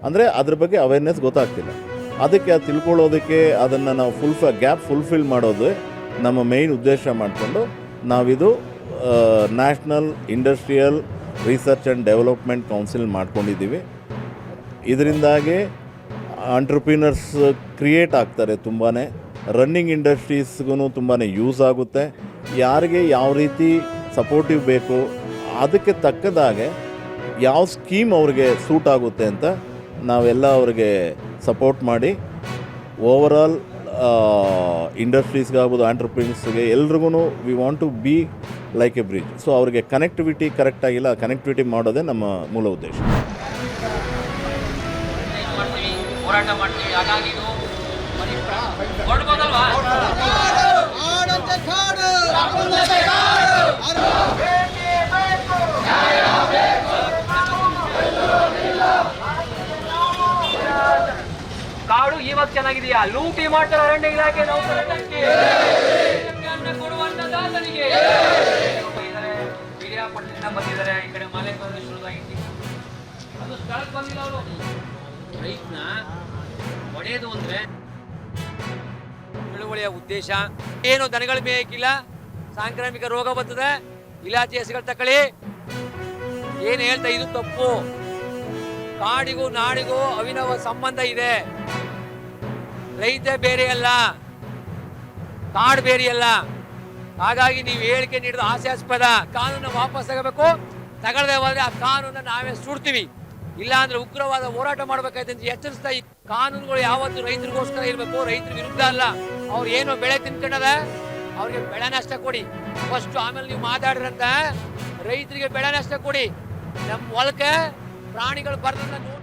ಅಂದರೆ ಅದ್ರ ಬಗ್ಗೆ ಅವೇರ್ನೆಸ್ ಗೊತ್ತಾಗ್ತಿಲ್ಲ. ಅದಕ್ಕೆ ಅದು ತಿಳ್ಕೊಳ್ಳೋದಕ್ಕೆ ಅದನ್ನು ನಾವು ಗ್ಯಾಪ್ ಫುಲ್ಫಿಲ್ ಮಾಡೋದು ನಮ್ಮ ಮೇಯ್ನ್ ಉದ್ದೇಶ ಮಾಡಿಕೊಂಡು ನಾವಿದು national industrial research and development council ಮಾಡ್ಕೊಂಡಿದ್ದೀವಿ. ಇದರಿಂದಾಗಿ ಆಂಟ್ರಪ್ರಿನರ್ಸ್ ಕ್ರಿಯೇಟ್ ಆಗ್ತಾರೆ. ತುಂಬಾ ರನ್ನಿಂಗ್ ಇಂಡಸ್ಟ್ರೀಸ್ಗೂ ತುಂಬಾ ಯೂಸ್ ಆಗುತ್ತೆ. ಯಾರಿಗೆ ಯಾವ ರೀತಿ ಸಪೋರ್ಟಿವ್ ಬೇಕು ಅದಕ್ಕೆ ತಕ್ಕದಾಗೆ ಯಾವ ಸ್ಕೀಮ್ ಅವ್ರಿಗೆ ಸೂಟ್ ಆಗುತ್ತೆ ಅಂತ ನಾವೆಲ್ಲ ಅವ್ರಿಗೆ ಸಪೋರ್ಟ್ ಮಾಡಿ ಓವರಾಲ್ ಇಂಡಸ್ಟ್ರೀಸ್ಗಾಗ್ಬೋದು ಆಂಟ್ರಪ್ರಿನರ್ಸ್ಗೆ ಎಲ್ರಿಗೂ we want to be like a bridge. So ಅವ್ರಿಗೆ ಕನೆಕ್ಟಿವಿಟಿ ಕರೆಕ್ಟಾಗಿಲ್ಲ, ಕನೆಕ್ಟಿವಿಟಿ ಮಾಡೋದೇ ನಮ್ಮ ಮೂಲ ಉದ್ದೇಶ. ಹೋರಾಟ ಮಾಡ್ತೀವಿ. ಹಾಗಾಗಿ ಇದು ಹೊರಡ್ಬೋದಲ್ವಾ? ಕಾಡು ಇವಾಗ ಚೆನ್ನಾಗಿದೆಯಾ? ಲೂಟಿ ಮಾಡ್ತಾರೆ ಅರಣ್ಯ ಇಲಾಖೆ ನೌಕರರಿಗೆ ಕೊಡುವಂತ ದಾಸನಿಗೆ ಹಿರಿಯಾಪಟ್ಟಣದಿಂದ ಬಂದಿದ್ದಾರೆ. ಈ ಕಡೆ ಮಲೆ ಶುರುವಾಗಿತ್ತು, ಅದು ಸ್ಥಳಕ್ಕೆ ಬಂದಿಲ್ಲ. ಅವರು ರೈತನ ಒಡೆಯೋದು ಅಂದ್ರೆ ಚಳುವಳಿಯ ಉದ್ದೇಶ ಏನು? ದನಗಳು ಮೇಯಕ್ಕಿಲ್ಲ, ಸಾಂಕ್ರಾಮಿಕ ರೋಗ ಬರ್ತದೆ, ಇಲಾಚಿ ಹೆಸರುಗಳು ತಕೊಳ್ಳಿ, ಏನು ಹೇಳ್ತಾ ಇದು ತಪ್ಪು. ಕಾಡಿಗೂ ನಾಡಿಗೂ ಅವಿನವ ಸಂಬಂಧ ಇದೆ. ರೈತ ಬೇರೆಯಲ್ಲ, ಕಾಡು ಬೇರೆಯಲ್ಲ. ಹಾಗಾಗಿ ನೀವು ಹೇಳಿಕೆ ನೀಡಿದ ಹಾಸ್ಯಾಸ್ಪದ. ಕಾನೂನು ವಾಪಸ್ ತಗೋಬೇಕು. ತಗೊಳ್ಳದೆ ಹೋದ್ರೆ ಆ ಕಾನೂನನ್ನ ನಾವೇ ಸುಡ್ತೀವಿ. ಇಲ್ಲ ಅಂದ್ರೆ ಉಗ್ರವಾದ ಹೋರಾಟ ಮಾಡ್ಬೇಕಾಯ್ತು ಅಂತ ಎಚ್ಚರಿಸ್ತಾ. ಈ ಕಾನೂನುಗಳು ಯಾವತ್ತು ರೈತರಿಗೋಸ್ಕರ ಇರಬೇಕು, ರೈತರ ವಿರುದ್ಧ ಅಲ್ಲ. ಅವ್ರು ಏನೋ ಬೆಳೆ ತಿನ್ಕೊಂಡದ ಅವ್ರಿಗೆ ಬೆಳೆ ನಷ್ಟ ಕೊಡಿ ಫಸ್ಟ್, ಆಮೇಲೆ ನೀವು ಮಾತಾಡ್ರಂತ ರೈತರಿಗೆ ಬೆಳೆ ನಷ್ಟ ಕೊಡಿ. ನಮ್ಮ ಹೊಲಕ್ಕೆ ಪ್ರಾಣಿಗಳು ಬರ್ದಂತ ನೋಡಿ